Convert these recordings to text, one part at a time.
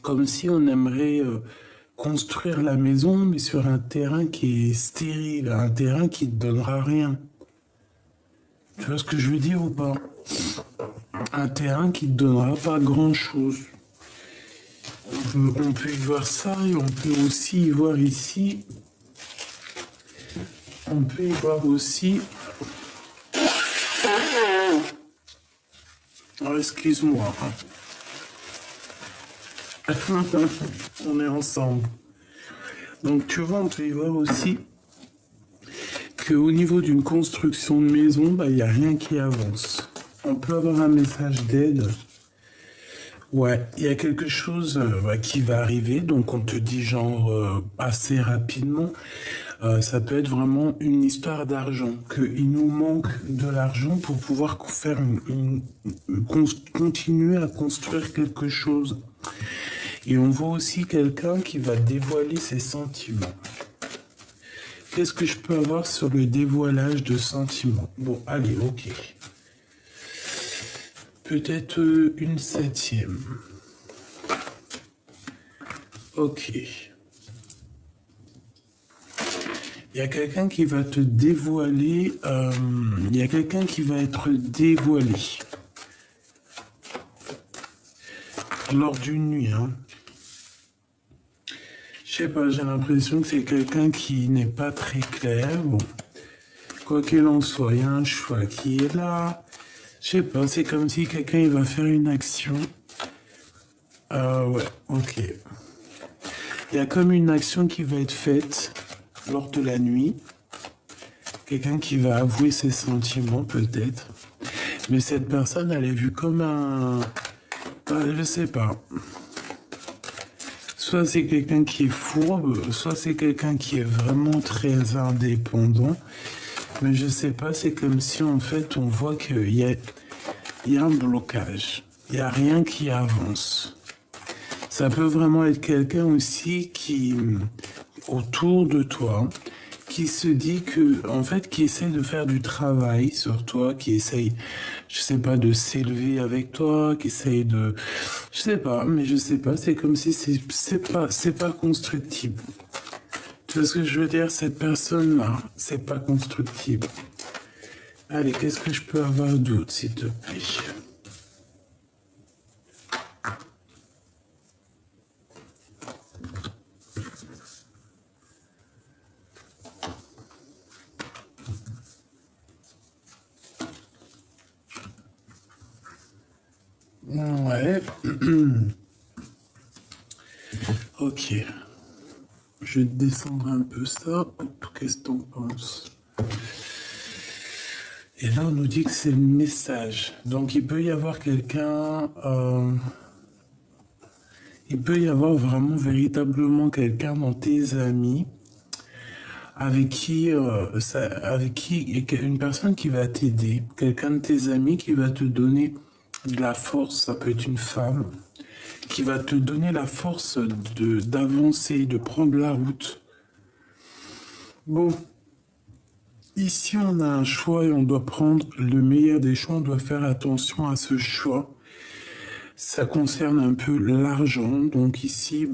comme si on aimerait construire la maison, mais sur un terrain qui est stérile, un terrain qui ne donnera rien. Tu vois ce que je veux dire ou pas? Un terrain qui ne donnera pas grand-chose. On peut y voir ça et on peut aussi y voir ici. On peut y voir aussi. Oh, excuse-moi. On est ensemble. Donc tu vois, on peut y voir aussi qu'au niveau d'une construction de maison, il n'y a rien qui avance. On peut avoir un message d'aide. Ouais, il y a quelque chose qui va arriver, donc on te dit genre assez rapidement. Ça peut être vraiment une histoire d'argent, qu'il nous manque de l'argent pour pouvoir faire continuer à construire quelque chose. Et on voit aussi quelqu'un qui va dévoiler ses sentiments. Qu'est-ce que je peux avoir sur le dévoilage de sentiments? Bon, allez, ok. Peut-être une 7e. Ok. Il y a quelqu'un qui va te dévoiler. Il y a quelqu'un qui va être dévoilé. Lors d'une nuit, hein. Je sais pas, j'ai l'impression que c'est quelqu'un qui n'est pas très clair. Bon. Quoi qu'il en soit, il y a un choix qui est là. Je sais pas, c'est comme si quelqu'un il va faire une action. Ouais, ok. Il y a comme une action qui va être faite lors de la nuit. Quelqu'un qui va avouer ses sentiments peut-être. Mais cette personne, elle est vue comme un... je sais pas. Soit c'est quelqu'un qui est fourbe, soit c'est quelqu'un qui est vraiment très indépendant. Mais je sais pas, c'est comme si en fait on voit qu'il y a un blocage. Il n'y a rien qui avance. Ça peut vraiment être quelqu'un aussi qui, autour de toi, qui se dit que, en fait, qui essaie de faire du travail sur toi, qui essaye, je sais pas, de s'élever avec toi, qui essaye de, je sais pas, mais je sais pas, c'est comme si c'est pas constructible. Tu vois ce que je veux dire? Cette personne-là, c'est pas constructible. Allez, qu'est-ce que je peux avoir d'autre, s'il te plaît? Ouais. Ok. Je vais descendre un peu ça. Qu'est-ce que t'en penses? Et là, on nous dit que c'est le message. Donc, il peut y avoir quelqu'un... il peut y avoir vraiment, véritablement quelqu'un dans tes amis avec qui une personne qui va t'aider, quelqu'un de tes amis qui va te donner de la force, ça peut être une femme, qui va te donner la force d'avancer, de prendre la route. Bon, ici on a un choix et on doit prendre le meilleur des choix, on doit faire attention à ce choix. Ça concerne un peu l'argent, donc ici,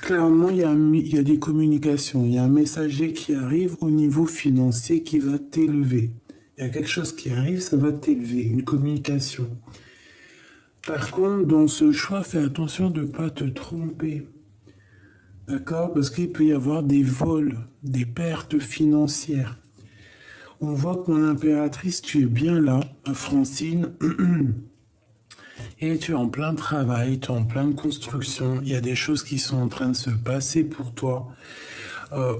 clairement, il y a des communications. Il y a un messager qui arrive au niveau financier qui va t'élever. Il y a quelque chose qui arrive, ça va t'élever, une communication. Par contre, dans ce choix, fais attention de ne pas te tromper. D'accord? Parce qu'il peut y avoir des vols, des pertes financières. On voit que mon impératrice, tu es bien là, Francine. Et tu es en plein travail, tu es en pleine construction. Il y a des choses qui sont en train de se passer pour toi.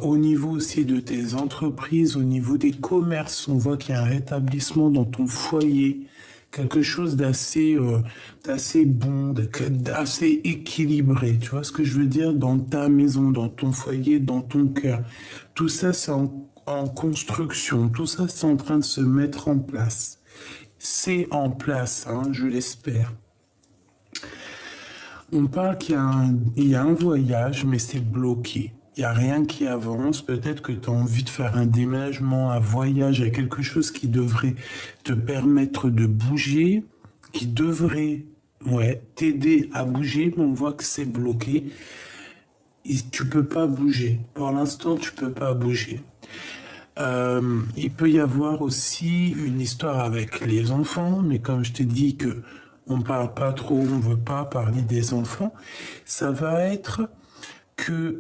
Au niveau aussi de tes entreprises, au niveau des commerces, on voit qu'il y a un rétablissement dans ton foyer. Quelque chose d'assez bon, d'assez équilibré. Tu vois ce que je veux dire? Dans ta maison, dans ton foyer, dans ton cœur. Tout ça, c'est en construction. Tout ça, c'est en train de se mettre en place. C'est en place, hein, je l'espère. On parle qu'il y a un voyage, mais c'est bloqué. Il n'y a rien qui avance. Peut-être que tu as envie de faire un déménagement, un voyage, il y a quelque chose qui devrait te permettre de bouger, qui devrait ouais, t'aider à bouger, mais on voit que c'est bloqué. Et tu peux pas bouger. Pour l'instant, tu peux pas bouger. Il peut y avoir aussi une histoire avec les enfants, mais comme je t'ai dit que on parle pas trop, on veut pas parler des enfants, ça va être que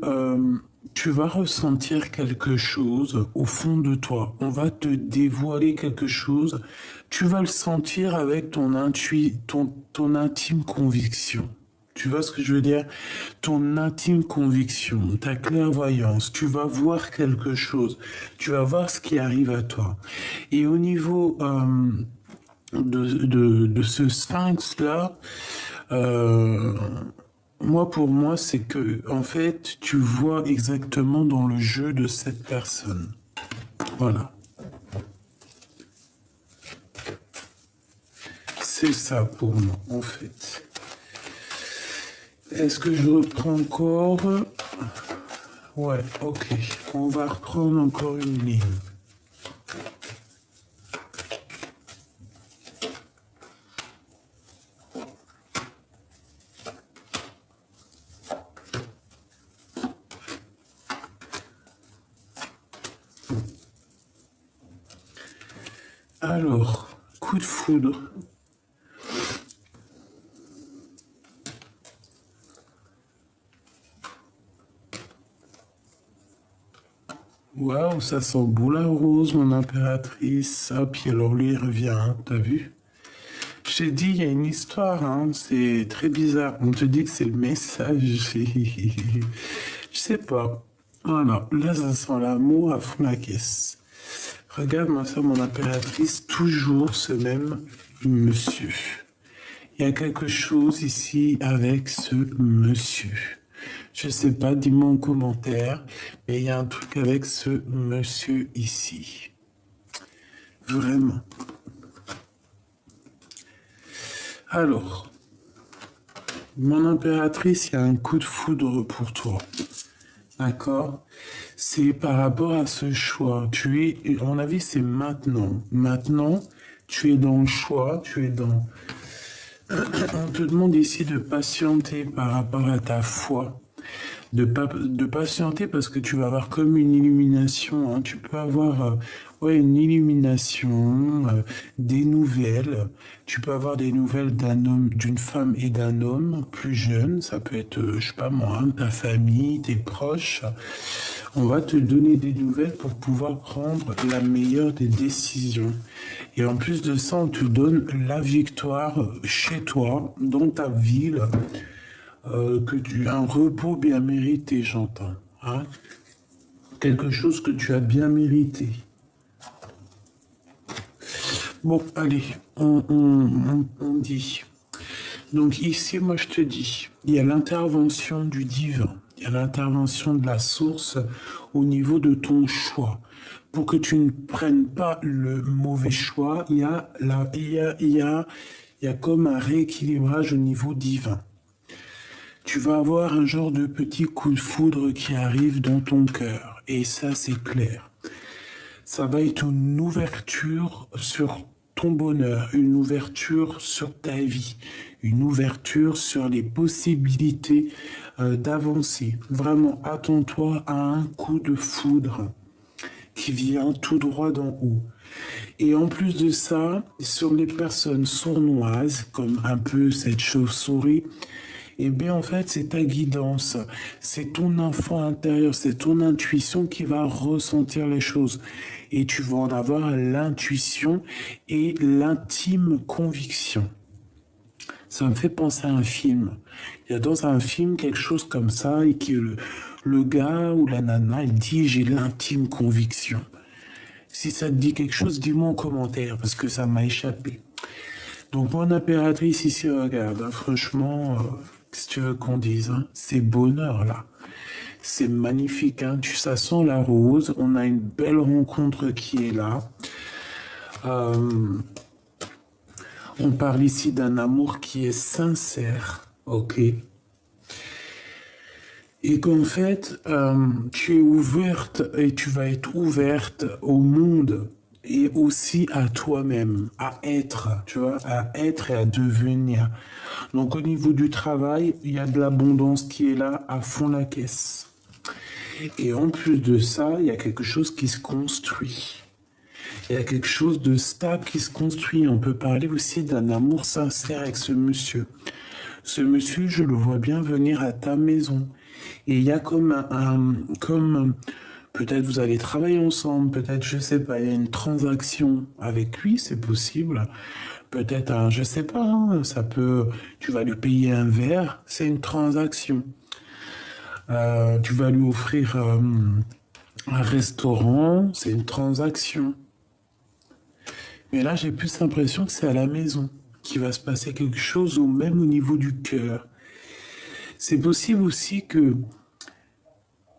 tu vas ressentir quelque chose au fond de toi. On va te dévoiler quelque chose. Tu vas le sentir avec ton intime conviction. Tu vois ce que je veux dire? Ton intime conviction, ta clairvoyance, tu vas voir quelque chose, tu vas voir ce qui arrive à toi. Et au niveau de ce sphinx-là, euh, pour moi, c'est que, en fait, tu vois exactement dans le jeu de cette personne. Voilà. C'est ça pour moi, en fait. Est-ce que je reprends encore? Ouais, ok. On va reprendre encore une ligne. Alors, coup de foudre. Waouh, ça sent beau la rose, mon impératrice. Ah, puis alors lui, il revient, hein, t'as vu? J'ai dit, il y a une histoire, hein, c'est très bizarre. On te dit que c'est le message. Je sais pas. Voilà, là, ça sent l'amour à fond la caisse. Regarde-moi ça, mon impératrice, toujours ce même monsieur. Il y a quelque chose ici avec ce monsieur. Je sais pas, dis-moi en commentaire, mais il y a un truc avec ce monsieur ici. Vraiment. Alors, mon impératrice, il y a un coup de foudre pour toi. D'accord? C'est par rapport à ce choix. À mon avis, c'est maintenant. Maintenant, tu es dans le choix, tu es dans... On te demande ici de patienter par rapport à ta foi. De patienter parce que tu vas avoir comme une illumination, hein. Tu peux avoir ouais, une illumination, des nouvelles. Tu peux avoir des nouvelles d'un homme, d'une femme et d'un homme plus jeune. Ça peut être, je sais pas moi, hein, ta famille, tes proches. On va te donner des nouvelles pour pouvoir prendre la meilleure des décisions. Et en plus de ça, on te donne la victoire chez toi, dans ta ville un repos bien mérité, j'entends. Hein? Quelque chose que tu as bien mérité. Bon, allez, on dit. Donc ici, moi, je te dis, il y a l'intervention du divin, il y a l'intervention de la source au niveau de ton choix. Pour que tu ne prennes pas le mauvais choix, il y a comme un rééquilibrage au niveau divin. Tu vas avoir un genre de petit coup de foudre qui arrive dans ton cœur. Et ça, c'est clair. Ça va être une ouverture sur ton bonheur, une ouverture sur ta vie, une ouverture sur les possibilités d'avancer. Vraiment, attends-toi à un coup de foudre qui vient tout droit d'en haut. Et en plus de ça, sur les personnes sournoises, comme un peu cette chauve-souris, eh bien, en fait, c'est ta guidance, c'est ton enfant intérieur, c'est ton intuition qui va ressentir les choses. Et tu vas en avoir l'intuition et l'intime conviction. Ça me fait penser à un film. Il y a dans un film quelque chose comme ça, et que le gars ou la nana, il dit, j'ai l'intime conviction. Si ça te dit quelque chose, dis-moi en commentaire, parce que ça m'a échappé. Donc, mon impératrice ici, regarde, hein, franchement... Qu'est-ce que tu veux qu'on dise, hein? C'est bonheur là. C'est magnifique, hein? Ça sent la rose. On a une belle rencontre qui est là. On parle ici d'un amour qui est sincère, ok? Et qu'en fait, tu es ouverte et tu vas être ouverte au monde et aussi à toi-même, à être, tu vois, à être et à devenir. Donc au niveau du travail, il y a de l'abondance qui est là à fond la caisse. Et en plus de ça, il y a quelque chose qui se construit. Il y a quelque chose de stable qui se construit. On peut parler aussi d'un amour sincère avec ce monsieur. Ce monsieur, je le vois bien venir à ta maison. Et il y a comme peut-être vous allez travailler ensemble, peut-être, je sais pas, il y a une transaction avec lui, c'est possible. Peut-être, je sais pas, hein, ça peut, tu vas lui payer un verre, c'est une transaction. Tu vas lui offrir un restaurant, c'est une transaction. Mais là, j'ai plus l'impression que c'est à la maison qu'il va se passer quelque chose, ou même au niveau du cœur. C'est possible aussi que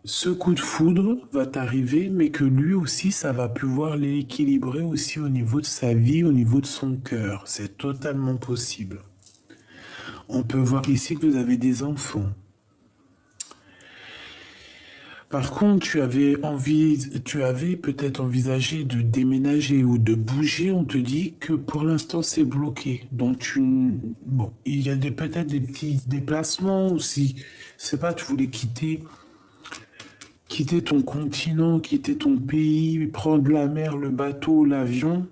ce coup de foudre va t'arriver, mais que lui aussi, ça va pouvoir l'équilibrer aussi au niveau de sa vie, au niveau de son cœur. C'est totalement possible. On peut voir ici que vous avez des enfants. Par contre, tu avais peut-être envisagé de déménager ou de bouger. On te dit que pour l'instant c'est bloqué. Donc bon, il y a peut-être des petits déplacements aussi. C'est pas, tu voulais quitter ton continent, quitter ton pays, prendre la mer, le bateau, l'avion.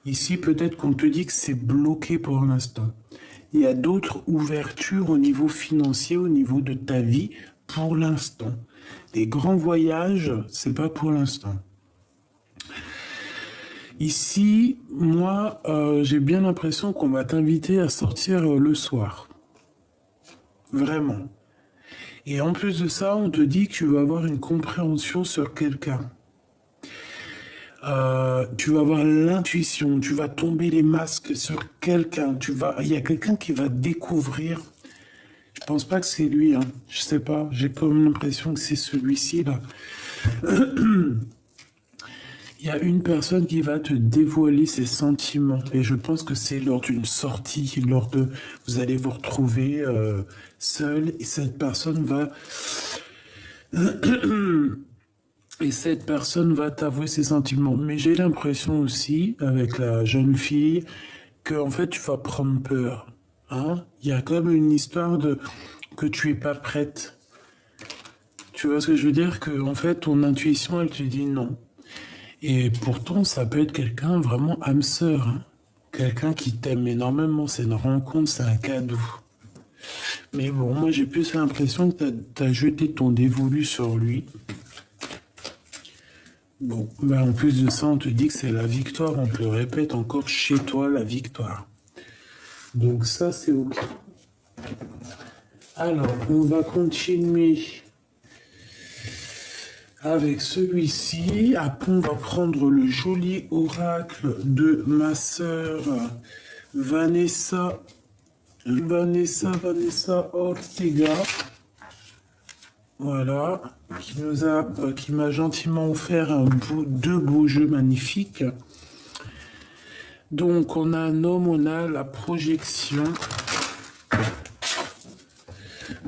Ici, peut-être qu'on te dit que c'est bloqué pour l'instant. Il y a d'autres ouvertures au niveau financier, au niveau de ta vie, pour l'instant. Les grands voyages, c'est pas pour l'instant. Ici, moi, j'ai bien l'impression qu'on va t'inviter à sortir le soir. Vraiment. Et en plus de ça, on te dit que tu vas avoir une compréhension sur quelqu'un. Tu vas avoir l'intuition, tu vas tomber les masques sur quelqu'un. Il y a quelqu'un qui va découvrir. Je pense pas que c'est lui, hein. Je sais pas. J'ai comme l'impression que c'est celui-ci là. Il y a une personne qui va te dévoiler ses sentiments et je pense que c'est lors d'une sortie, vous allez vous retrouver seul et cette personne va t'avouer ses sentiments. Mais j'ai l'impression aussi avec la jeune fille que en fait tu vas prendre peur. Hein? Il y a comme une histoire de que tu es pas prête. Tu vois ce que je veux dire? Que en fait ton intuition elle te dit non. Et pourtant, ça peut être quelqu'un vraiment âme sœur, hein. Quelqu'un qui t'aime énormément. C'est une rencontre, c'est un cadeau. Mais bon, moi j'ai plus l'impression que t'as jeté ton dévolu sur lui. Bon, ben en plus de ça, on te dit que c'est la victoire. On te le répète encore chez toi, la victoire. Donc ça, c'est ok. Alors, on va continuer avec celui-ci. Après, on va prendre le joli oracle de ma sœur Vanessa Ortega. Voilà, qui m'a gentiment offert deux beaux jeux magnifiques. Donc, on a un homme, on a la projection.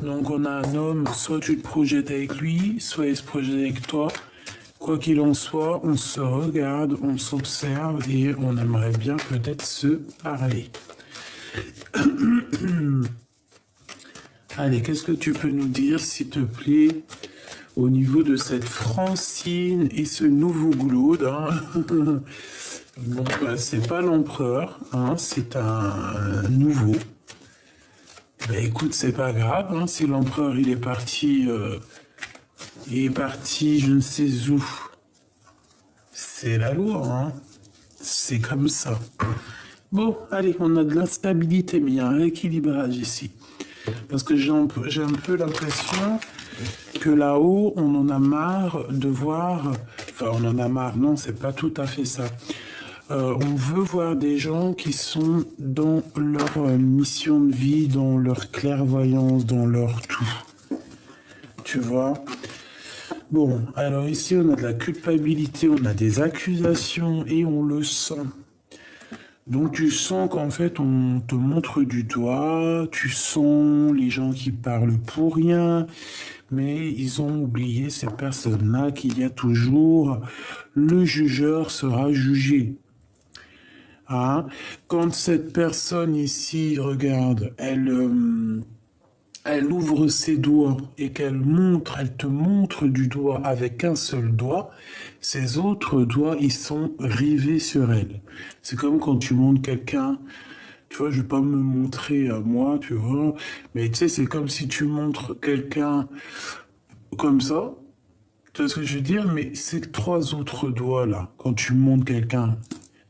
Donc on a un homme, soit tu te projettes avec lui, soit il se projette avec toi. Quoi qu'il en soit, on se regarde, on s'observe et on aimerait bien peut-être se parler. Allez, qu'est-ce que tu peux nous dire, s'il te plaît, au niveau de cette Francine et ce nouveau Glaude, hein. Bon, bah, c'est pas l'empereur, hein, c'est un nouveau. Ben écoute, c'est pas grave, hein, si l'empereur il est parti, je ne sais où. C'est la loi, hein. C'est comme ça. Bon, allez, on a de l'instabilité, mais il y a un rééquilibrage ici. Parce que j'ai un peu l'impression que là-haut, on en a marre de voir... Enfin, on en a marre, non, c'est pas tout à fait ça. On veut voir des gens qui sont dans leur mission de vie, dans leur clairvoyance, dans leur tout. Tu vois? Bon, alors ici, on a de la culpabilité, on a des accusations et on le sent. Donc tu sens qu'en fait on te montre du doigt, tu sens les gens qui parlent pour rien, mais ils ont oublié ces personnes-là qu'il y a toujours le jugeur sera jugé. Hein? Quand cette personne ici, regarde, elle ouvre ses doigts et elle te montre du doigt avec un seul doigt, ses autres doigts, ils sont rivés sur elle. C'est comme quand tu montres quelqu'un, tu vois, je vais pas me montrer à moi, tu vois, mais tu sais, c'est comme si tu montres quelqu'un comme ça, tu vois ce que je veux dire, mais ces trois autres doigts là, quand tu montres quelqu'un,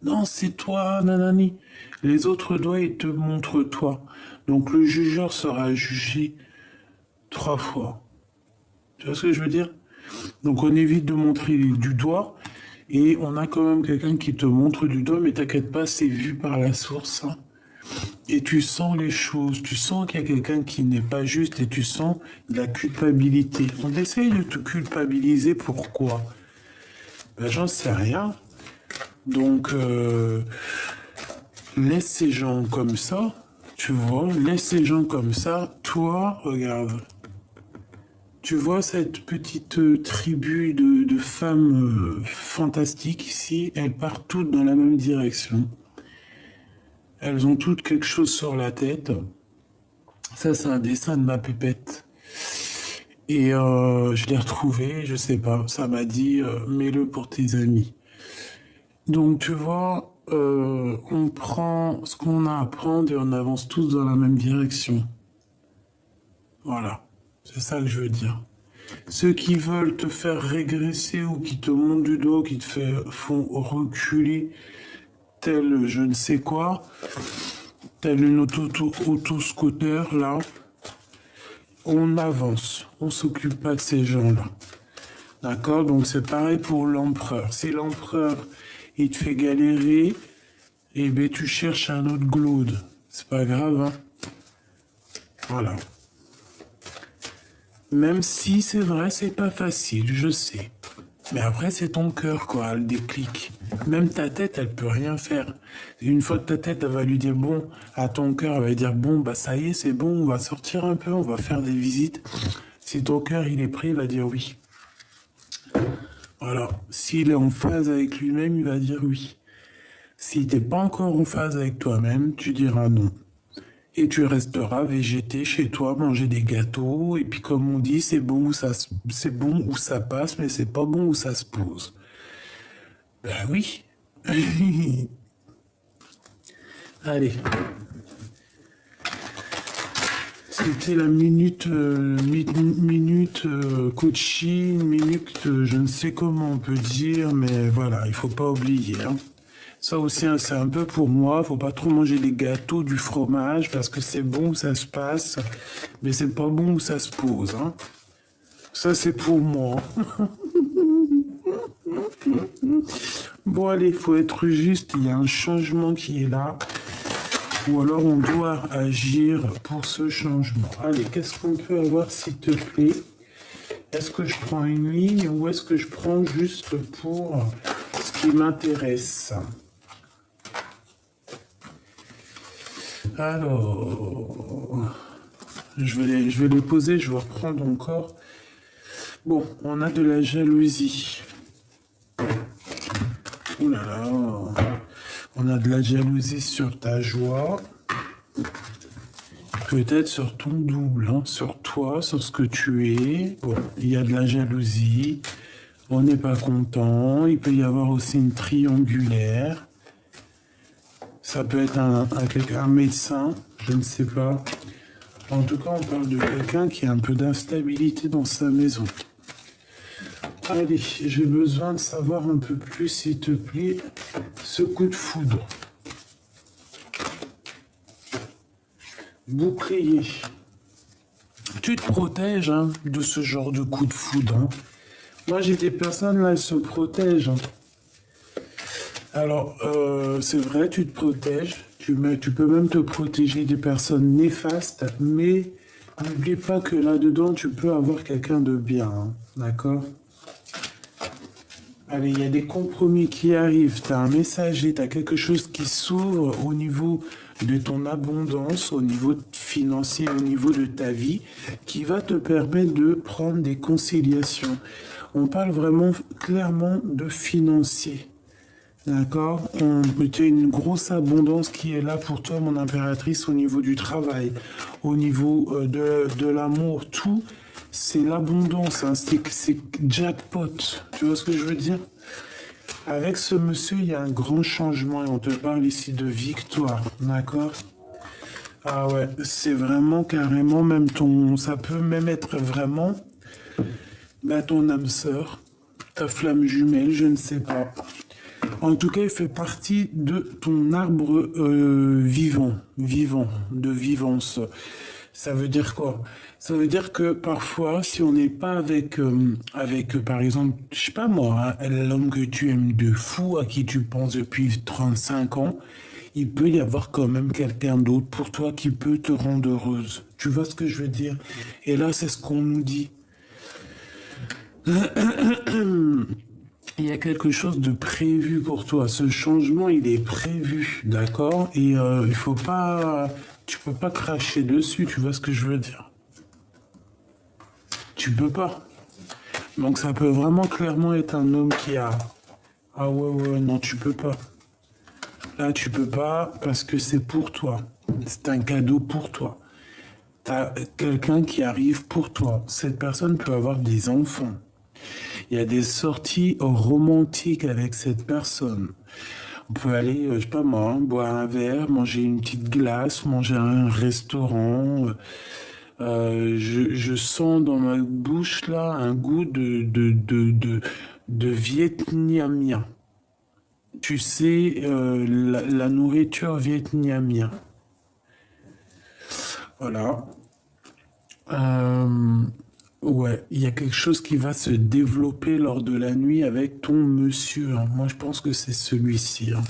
non, c'est toi, nanani. Les autres doigts, ils te montrent toi. Donc le jugeur sera jugé trois fois. Tu vois ce que je veux dire? Donc on évite de montrer du doigt et on a quand même quelqu'un qui te montre du doigt, mais t'inquiète pas, c'est vu par la source. Hein. Et tu sens les choses, tu sens qu'il y a quelqu'un qui n'est pas juste et tu sens la culpabilité. On essaye de te culpabiliser, pourquoi? Ben, j'en sais rien. Donc, laisse ces gens comme ça, tu vois, laisse ces gens comme ça. Toi, regarde, tu vois cette petite tribu de femmes fantastiques ici, elles partent toutes dans la même direction. Elles ont toutes quelque chose sur la tête. Ça, c'est un dessin de ma pépette. Et je l'ai retrouvé, je sais pas, ça m'a dit, mets-le pour tes amis. Donc, tu vois, on prend ce qu'on a à prendre et on avance tous dans la même direction. Voilà, c'est ça que je veux dire. Ceux qui veulent te faire régresser ou qui te montent du dos, qui font reculer, tel je ne sais quoi, tel une auto-scooter, là, on avance. On s'occupe pas de ces gens-là. D'accord? Donc c'est pareil pour l'empereur. Si l'empereur, il te fait galérer, eh bien tu cherches un autre glaude. C'est pas grave, hein? Voilà. Même si c'est vrai, c'est pas facile, je sais. Mais après, c'est ton cœur, quoi, le déclic. Même ta tête, elle peut rien faire. Une fois que ta tête, elle va lui dire bon, à ton cœur, elle va lui dire bon, bah ça y est, c'est bon, on va sortir un peu, on va faire des visites. Si ton cœur, il est pris, il va dire oui. Voilà. S'il est en phase avec lui-même, il va dire oui. Si t'es pas encore en phase avec toi-même, tu diras non. Et tu resteras végété chez toi, manger des gâteaux, et puis comme on dit, c'est bon où ça passe, mais c'est pas bon où ça se pose. Ben oui. Allez. C'était la minute, coaching, minute, je ne sais comment on peut dire, mais voilà, il faut pas oublier. Hein. Ça aussi, hein, c'est un peu pour moi. Faut pas trop manger des gâteaux, du fromage, parce que c'est bon où ça se passe, mais c'est pas bon où ça se pose. Hein. Ça, c'est pour moi. Bon, allez, il faut être juste. Il y a un changement qui est là. Ou alors on doit agir pour ce changement. Allez, qu'est-ce qu'on peut avoir, s'il te plaît? Est-ce que je prends une ligne ou est-ce que je prends juste pour ce qui m'intéresse? Alors, je vais les poser, je vais reprendre encore. Bon, on a de la jalousie. Ouh là là. On a de la jalousie sur ta joie. Peut-être sur ton double, hein, sur toi, sur ce que tu es. Bon, il y a de la jalousie. On n'est pas content. Il peut y avoir aussi une triangulaire. Ça peut être un médecin, je ne sais pas. En tout cas, on parle de quelqu'un qui a un peu d'instabilité dans sa maison. Allez, j'ai besoin de savoir un peu plus, s'il te plaît, ce coup de foudre. Bouclier. Tu te protèges hein, de ce genre de coup de foudre. Hein. Moi, j'ai des personnes là, elles se protègent. Hein. Alors, c'est vrai, tu te protèges. Tu peux même te protéger des personnes néfastes, mais n'oublie pas que là-dedans, tu peux avoir quelqu'un de bien. Hein. D'accord? Allez, il y a des compromis qui arrivent, tu as un messager, tu as quelque chose qui s'ouvre au niveau de ton abondance, au niveau financier, au niveau de ta vie, qui va te permettre de prendre des conciliations. On parle vraiment clairement de financier. D'accord? Tu as une grosse abondance qui est là pour toi, mon impératrice, au niveau du travail, au niveau de l'amour, tout. C'est l'abondance, hein, c'est jackpot. Tu vois ce que je veux dire? Avec ce monsieur, il y a un grand changement et on te parle ici de victoire, d'accord? Ah ouais, c'est vraiment carrément même ça peut même être vraiment ton âme sœur, ta flamme jumelle, je ne sais pas. En tout cas, il fait partie de ton arbre vivant, de vivance. Ça veut dire quoi? Ça veut dire que parfois, si on n'est pas avec, par exemple, je sais pas moi, hein, l'homme que tu aimes de fou, à qui tu penses depuis 35 ans, il peut y avoir quand même quelqu'un d'autre pour toi qui peut te rendre heureuse. Tu vois ce que je veux dire? Et là, c'est ce qu'on nous dit. Il y a quelque chose de prévu pour toi. Ce changement, il est prévu, d'accord? Et il faut pas, tu peux pas cracher dessus. Tu vois ce que je veux dire? Tu peux pas. Donc ça peut vraiment clairement être un homme qui a. Ah ouais, non, tu peux pas. Là, tu peux pas parce que c'est pour toi. C'est un cadeau pour toi. T'as quelqu'un qui arrive pour toi. Cette personne peut avoir des enfants. Il y a des sorties romantiques avec cette personne. On peut aller, je sais pas moi, hein, boire un verre, manger une petite glace, manger à un restaurant. Je sens dans ma bouche là un goût de vietnamien. Tu sais, la nourriture vietnamienne. Voilà. Ouais, il y a quelque chose qui va se développer lors de la nuit avec ton monsieur, hein. Moi, je pense que c'est celui-ci, hein.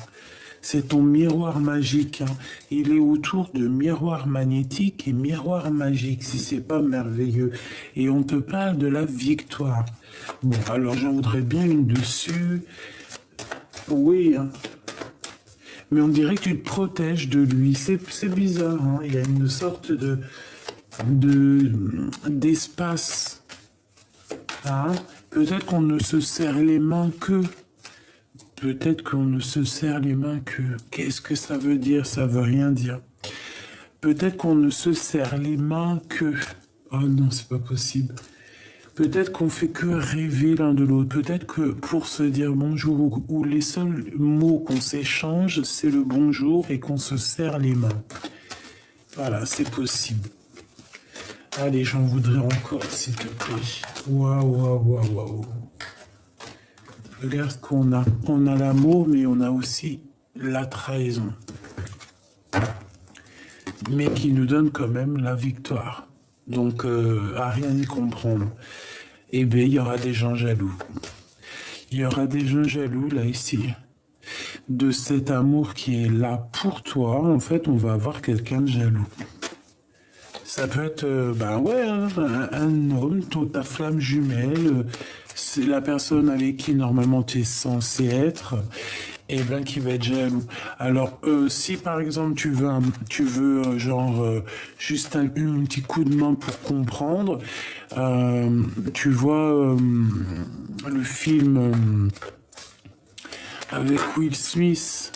C'est ton miroir magique, hein. Il est autour de miroir magnétique et miroir magique, si c'est pas merveilleux. Et on te parle de la victoire. Bon, alors j'en voudrais bien une dessus. Oui, hein. Mais on dirait que tu te protèges de lui. C'est bizarre, hein. Il y a une sorte d'espace. Hein. Peut-être qu'on ne se serre les mains que. Peut-être qu'on ne se serre les mains que. Qu'est-ce que ça veut dire? Ça veut rien dire. Peut-être qu'on ne se serre les mains que. Oh non, c'est pas possible. Peut-être qu'on fait que rêver l'un de l'autre. Peut-être que pour se dire bonjour, ou les seuls mots qu'on s'échange, c'est le bonjour et qu'on se serre les mains. Voilà, c'est possible. Allez, j'en voudrais encore, s'il te plaît. Waouh. Regarde ce qu'on a. On a l'amour, mais on a aussi la trahison. Mais qui nous donne quand même la victoire. Donc, à rien y comprendre. Eh bien, il y aura des gens jaloux. Il y aura des gens jaloux, là, ici. De cet amour qui est là pour toi, en fait, on va avoir quelqu'un de jaloux. Ça peut être, un homme, ta flamme jumelle, c'est la personne avec qui normalement tu es censé être, et bien qui va être jaloux. Alors, si par exemple tu veux juste un petit coup de main pour comprendre, tu vois le film avec Will Smith.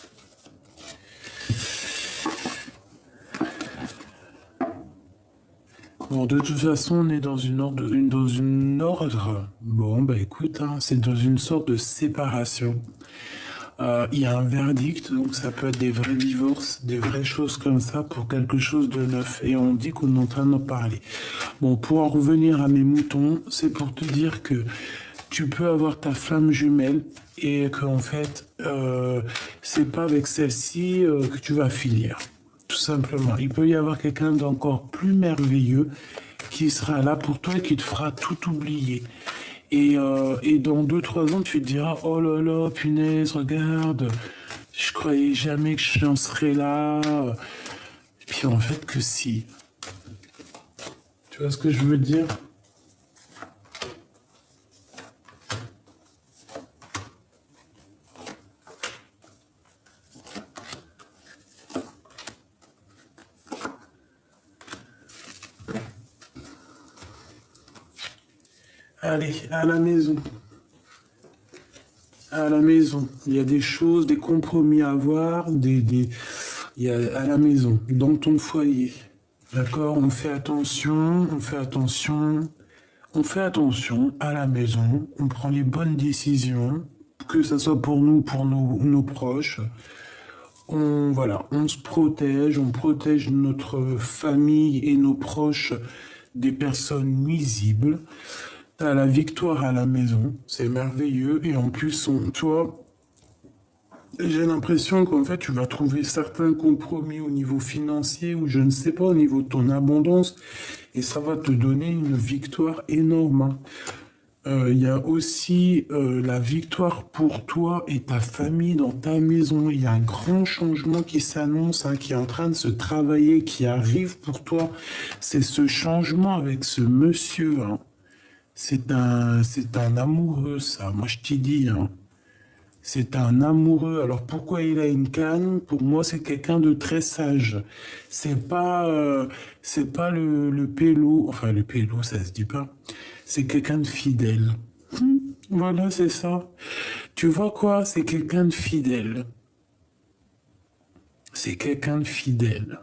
Bon, de toute façon, on est dans une ordre. Bon, bah écoute, hein, c'est dans une sorte de séparation. Il y a un verdict, donc ça peut être des vrais divorces, des vraies choses comme ça pour quelque chose de neuf. Et on dit qu'on est en train d'en parler. Bon, pour en revenir à mes moutons, c'est pour te dire que tu peux avoir ta flamme jumelle et qu'en fait, c'est pas avec celle-ci que tu vas finir. Tout simplement. Il peut y avoir quelqu'un d'encore plus merveilleux qui sera là pour toi et qui te fera tout oublier. Et dans 2-3 ans, tu te diras, oh là là, punaise, regarde, je croyais jamais que j'en serais là. Et puis en fait que si. Tu vois ce que je veux dire? Allez, à la maison. À la maison. Il y a des choses, des compromis à avoir, il y a à la maison, dans ton foyer. D'accord? On fait attention, on fait attention, on fait attention à la maison. On prend les bonnes décisions, que ce soit pour nous, pour nos proches. Voilà, on se protège, on protège notre famille et nos proches des personnes nuisibles. T'as la victoire à la maison, c'est merveilleux. Et en plus, toi, j'ai l'impression qu'en fait, tu vas trouver certains compromis au niveau financier ou je ne sais pas, au niveau de ton abondance. Et ça va te donner une victoire énorme, hein. Il y a aussi la victoire pour toi et ta famille dans ta maison. Il y a un grand changement qui s'annonce, hein, qui est en train de se travailler, qui arrive pour toi. C'est ce changement avec ce monsieur, hein. C'est un amoureux, ça. Moi, je t'ai dit, hein. C'est un amoureux. Alors pourquoi il a une canne? Pour moi, c'est quelqu'un de très sage. C'est pas le pélo. Enfin, le pélo, ça se dit pas. C'est quelqu'un de fidèle. Voilà, c'est ça. Tu vois quoi? C'est quelqu'un de fidèle. C'est quelqu'un de fidèle.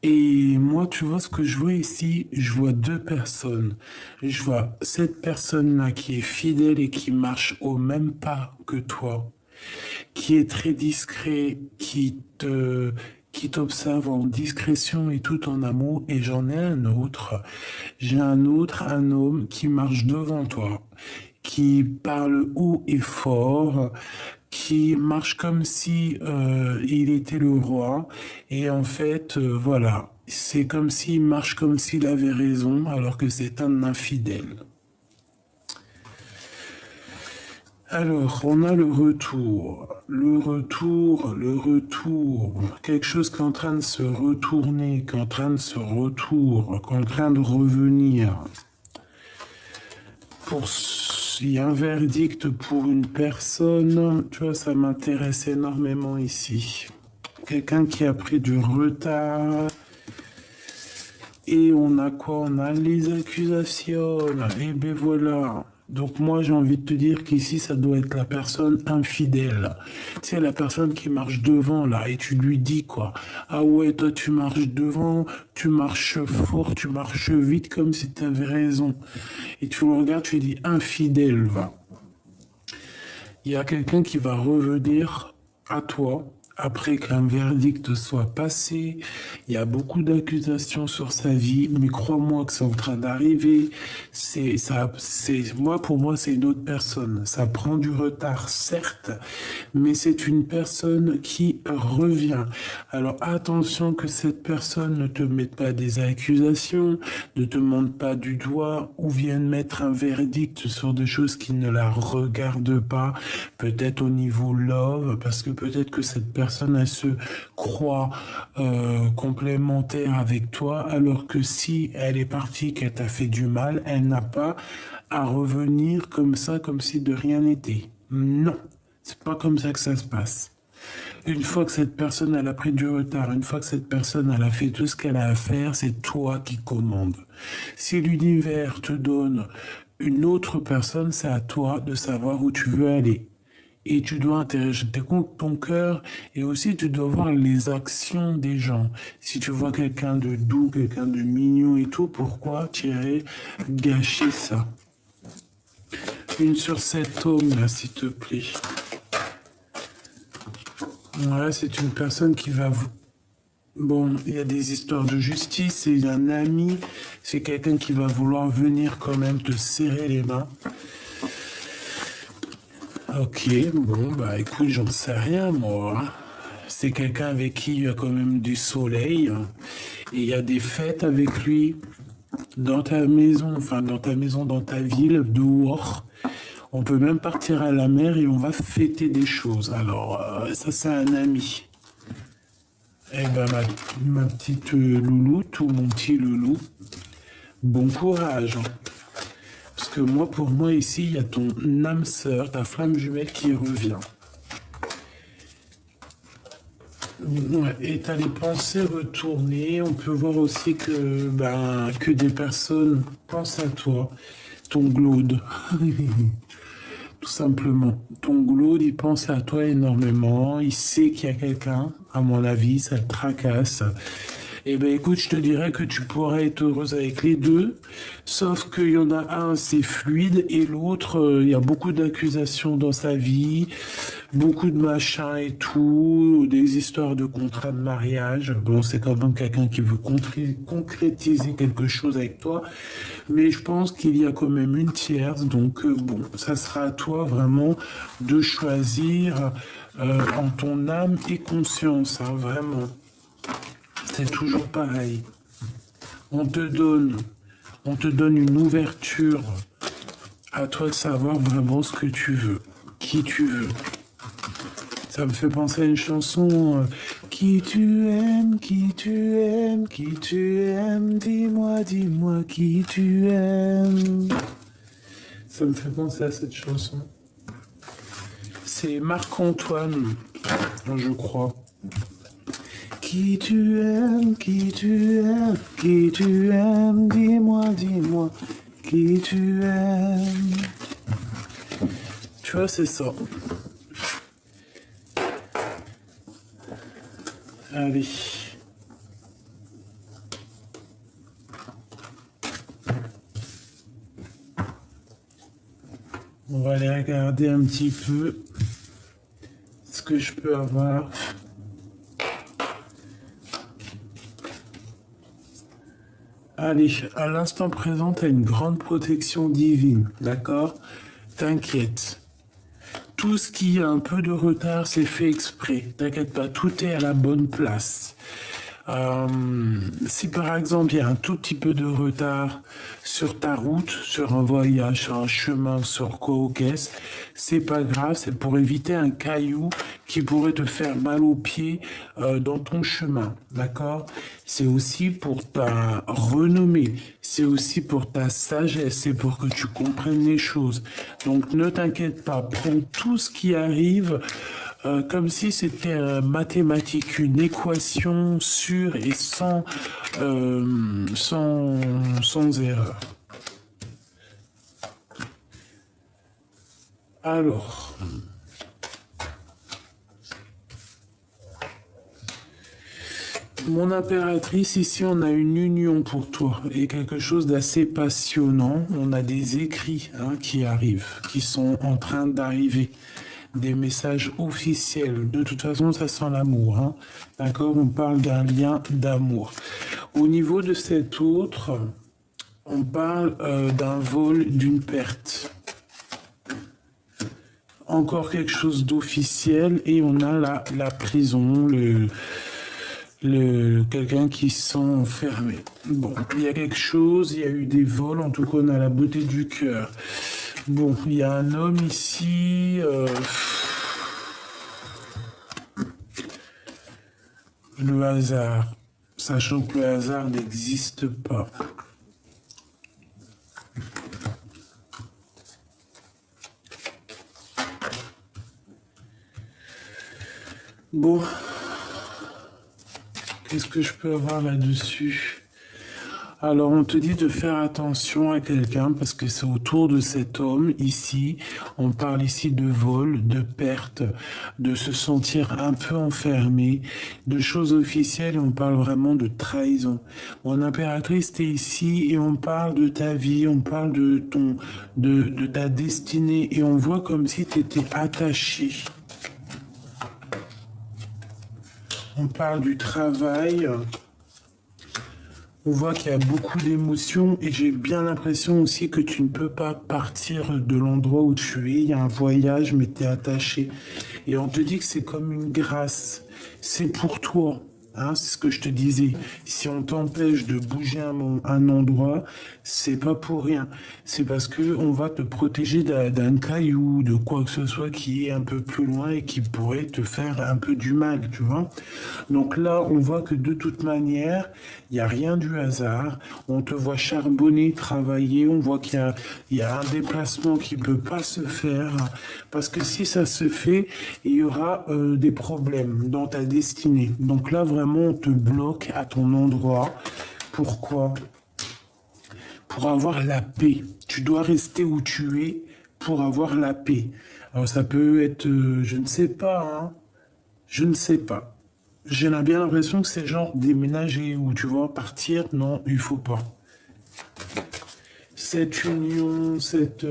Et moi, tu vois ce que je vois ici? Je vois deux personnes. Je vois cette personne-là qui est fidèle et qui marche au même pas que toi, qui est très discret, qui t'observe en discrétion et tout en amour. Et j'en ai un autre. J'ai un autre, un homme qui marche devant toi, qui parle haut et fort, qui marche comme si il était le roi. Et en fait, voilà, c'est comme s'il marche comme s'il avait raison, alors que c'est un infidèle. Alors, on a le retour, quelque chose qui est en train de se retourner, qui est en train de se retourner, qui est en train de revenir. Il y a un verdict pour une personne, tu vois, ça m'intéresse énormément ici. Quelqu'un qui a pris du retard. Et on a quoi? On a les accusations. Et ben voilà. Donc moi j'ai envie de te dire qu'ici ça doit être la personne infidèle. C'est la personne qui marche devant là et tu lui dis quoi? Ah ouais, toi tu marches devant, tu marches fort, tu marches vite comme si tu avais raison. Et tu le regardes, tu lui dis infidèle va. Il y a quelqu'un qui va revenir à toi après qu'un verdict soit passé. Il y a beaucoup d'accusations sur sa vie, mais crois-moi que c'est en train d'arriver. Pour moi, c'est une autre personne. Ça prend du retard, certes, mais c'est une personne qui revient. Alors attention que cette personne ne te mette pas des accusations, ne te montre pas du doigt ou vienne mettre un verdict sur des choses qui ne la regardent pas, peut-être au niveau love, parce que peut-être que cette personne elle se croit complémentaire avec toi, alors que si elle est partie, qu'elle t'a fait du mal, elle n'a pas à revenir comme ça, comme si de rien n'était. Non, c'est pas comme ça que ça se passe. Une fois que cette personne elle a pris du retard, une fois que cette personne elle a fait tout ce qu'elle a à faire, c'est toi qui commandes. Si l'univers te donne une autre personne, c'est à toi de savoir où tu veux aller. Et tu dois intéresser ton cœur et aussi tu dois voir les actions des gens. Si tu vois quelqu'un de doux, quelqu'un de mignon et tout, pourquoi tu irais gâcher ça? Une sur cet homme là, s'il te plaît. Ouais, c'est une personne qui va vous... Bon, il y a des histoires de justice, c'est un ami, c'est quelqu'un qui va vouloir venir quand même te serrer les mains. Ok, bon, bah écoute, j'en sais rien, moi, hein. C'est quelqu'un avec qui il y a quand même du soleil, hein. Et il y a des fêtes avec lui dans ta maison, enfin dans ta maison, dans ta ville, dehors. On peut même partir à la mer et on va fêter des choses. Alors, ça, c'est un ami. Eh ben, ma petite louloute ou mon petit loulou, bon courage, hein. Parce que moi, pour moi, ici, il y a ton âme sœur, ta flamme jumelle qui revient. Ouais, et tu as les pensées retournées. On peut voir aussi que des personnes pensent à toi. Ton glaude. Tout simplement. Ton glaude, il pense à toi énormément. Il sait qu'il y a quelqu'un, à mon avis, ça le tracasse. Eh ben écoute, je te dirais que tu pourrais être heureuse avec les deux, sauf qu'il y en a un, c'est fluide, et l'autre, il y a beaucoup d'accusations dans sa vie, beaucoup de machins et tout, des histoires de contrats de mariage. Bon, c'est quand même quelqu'un qui veut concrétiser quelque chose avec toi, mais je pense qu'il y a quand même une tierce, donc bon, ça sera à toi vraiment de choisir en ton âme et conscience, hein, vraiment. C'est toujours pareil. On te donne, on te donne une ouverture. À toi de savoir vraiment ce que tu veux, qui tu veux. Ça me fait penser à une chanson. Qui tu aimes, qui tu aimes, qui tu aimes, dis-moi, dis-moi qui tu aimes. Ça me fait penser à cette chanson. C'est Marc-Antoine, je crois. Qui tu aimes, qui tu aimes, qui tu aimes, dis-moi, dis-moi, qui tu aimes. Tu vois, c'est ça. Allez. On va aller regarder un petit peu ce que je peux avoir. Allez, à l'instant présent, tu as une grande protection divine, d'accord? T'inquiète. Tout ce qui a un peu de retard, c'est fait exprès. T'inquiète pas, tout est à la bonne place. Si par exemple il y a un tout petit peu de retard sur ta route, sur un voyage, sur un chemin, sur quoi au caisse, c'est pas grave, c'est pour éviter un caillou qui pourrait te faire mal aux pieds dans ton chemin, d'accord? C'est aussi pour ta renommée, c'est aussi pour ta sagesse, c'est pour que tu comprennes les choses. Donc ne t'inquiète pas, prends tout ce qui arrive comme si c'était mathématique, une équation sûre et sans erreur. Alors, mon impératrice, ici on a une union pour toi et quelque chose d'assez passionnant. On a des écrits qui arrivent, qui sont en train d'arriver. Des messages officiels. De toute façon, ça sent l'amour. Hein. D'accord? On parle d'un lien d'amour. Au niveau de cet autre, on parle d'un vol, d'une perte. Encore quelque chose d'officiel et on a la prison, quelqu'un qui se sent enfermé. Bon, il y a quelque chose, il y a eu des vols, en tout cas on a la beauté du cœur. Bon, il y a un homme ici. Le hasard, sachant que le hasard n'existe pas. Bon, qu'est-ce que je peux avoir là-dessus? Alors, on te dit de faire attention à quelqu'un parce que c'est autour de cet homme ici. On parle ici de vol, de perte, de se sentir un peu enfermé, de choses officielles et on parle vraiment de trahison. Mon impératrice, t'es ici et on parle de ta vie, on parle de ta destinée et on voit comme si tu étais attaché. On parle du travail. On voit qu'il y a beaucoup d'émotions et j'ai bien l'impression aussi que tu ne peux pas partir de l'endroit où tu es. Il y a un voyage, mais tu es attaché. Et on te dit que c'est comme une grâce. C'est pour toi. Hein, c'est ce que je te disais. Si on t'empêche de bouger un endroit, c'est pas pour rien. C'est parce que on va te protéger d'un caillou, de quoi que ce soit qui est un peu plus loin et qui pourrait te faire un peu du mal, tu vois. Donc là, on voit que de toute manière, il n'y a rien du hasard. On te voit charbonner, travailler. On voit il y a un déplacement qui peut pas se faire. Parce que si ça se fait, il y aura des problèmes dans ta destinée. Donc là, vraiment, on te bloque à ton endroit. Pourquoi? Pour avoir la paix. Tu dois rester où tu es pour avoir la paix. Alors ça peut être, je ne sais pas, hein. Je ne sais pas. J'ai bien l'impression que c'est genre déménager ou tu vois partir. Non, il faut pas. Cette union, cet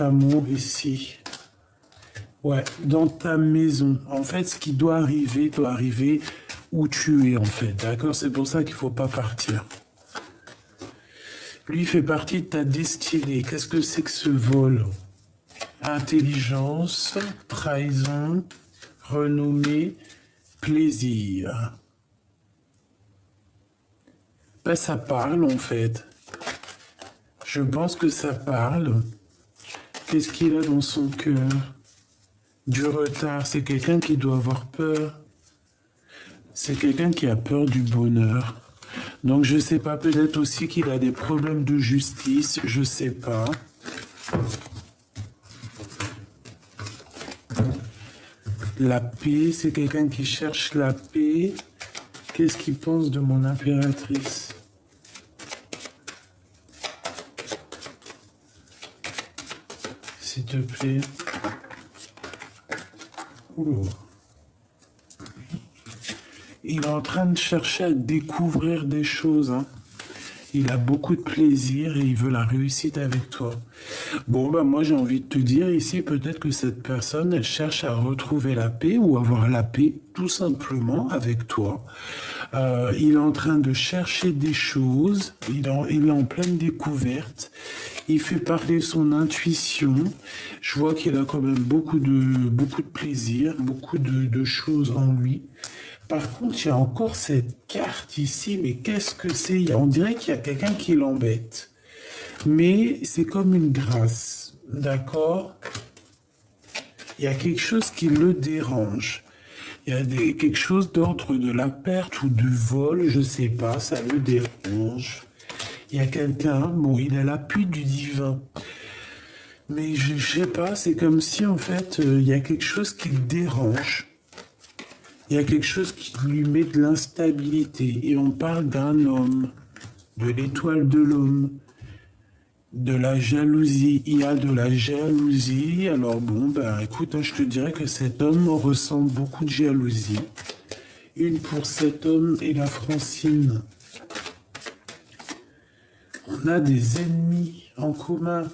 amour ici. Ouais, dans ta maison. En fait, ce qui doit arriver où tu es, en fait. D'accord? C'est pour ça qu'il faut pas partir. Lui fait partie de ta destinée. Qu'est-ce que c'est que ce vol? Intelligence, trahison, renommée, plaisir. Ben, ça parle, en fait. Je pense que ça parle. Qu'est-ce qu'il a dans son cœur? Du retard, c'est quelqu'un qui doit avoir peur. C'est quelqu'un qui a peur du bonheur. Donc je sais pas, peut-être aussi qu'il a des problèmes de justice, je sais pas. La paix, c'est quelqu'un qui cherche la paix. Qu'est-ce qu'il pense de mon impératrice? S'il te plaît. Ouh. Il est en train de chercher à découvrir des choses. Hein. Il a beaucoup de plaisir et il veut la réussite avec toi. Bon, bah moi j'ai envie de te dire ici, peut-être que cette personne, elle cherche à retrouver la paix ou avoir la paix tout simplement avec toi. Il est en train de chercher des choses, il est en pleine découverte. Il fait parler son intuition. Je vois qu'il a quand même beaucoup de plaisir, beaucoup de choses en lui. Par contre, il y a encore cette carte ici, mais qu'est-ce que c'est? On dirait qu'il y a quelqu'un qui l'embête. Mais c'est comme une grâce, d'accord? Il y a quelque chose qui le dérange. Il y a quelque chose d'ordre de la perte ou du vol, je sais pas, ça le dérange. Il y a quelqu'un, bon, il a l'appui du divin. Mais je sais pas, c'est comme si en fait, il y a quelque chose qui le dérange. Il y a quelque chose qui lui met de l'instabilité. Et on parle d'un homme, de l'étoile de l'homme, de la jalousie. Il y a de la jalousie. Alors bon, ben écoute, hein, je te dirais que cet homme ressent beaucoup de jalousie. Une pour cet homme et la Francine. On a des ennemis en commun.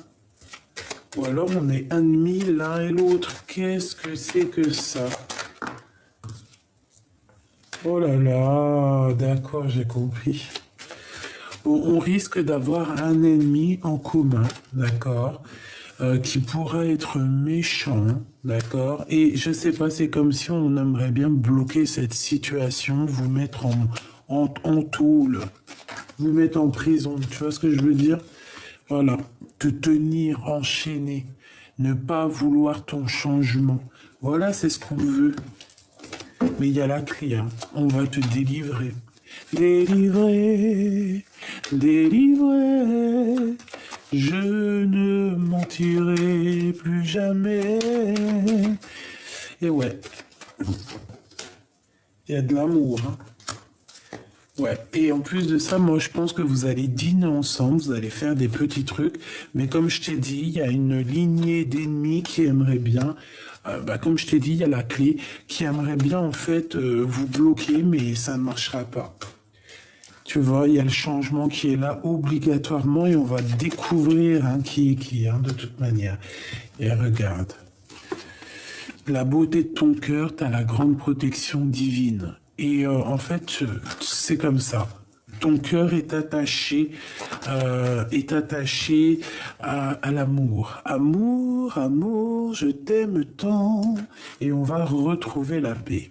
Ou alors on est ennemis l'un et l'autre. Qu'est-ce que c'est que ça? Oh là là, d'accord, j'ai compris. On risque d'avoir un ennemi en commun, d'accord, qui pourrait être méchant, d'accord. Et je sais pas, c'est comme si on aimerait bien bloquer cette situation, vous mettre en tôle, vous mettre en prison. Tu vois ce que je veux dire? Voilà, te tenir enchaîné, ne pas vouloir ton changement. Voilà, c'est ce qu'on veut. Mais il y a la clé, hein. On va te délivrer. Délivrer, délivrer, je ne mentirai plus jamais. Et ouais, il y a de l'amour, hein. Ouais, et en plus de ça, moi je pense que vous allez dîner ensemble, vous allez faire des petits trucs, mais comme je t'ai dit, il y a une lignée d'ennemis qui aimeraient bien, comme je t'ai dit, il y a la clé, qui aimerait bien en fait vous bloquer, mais ça ne marchera pas. Tu vois, il y a le changement qui est là obligatoirement et on va découvrir hein, qui est qui, hein, de toute manière. Et regarde, la beauté de ton cœur, tu as la grande protection divine. Et en fait, c'est comme ça. Ton cœur est attaché à l'amour. Amour, amour, je t'aime tant. Et on va retrouver la paix.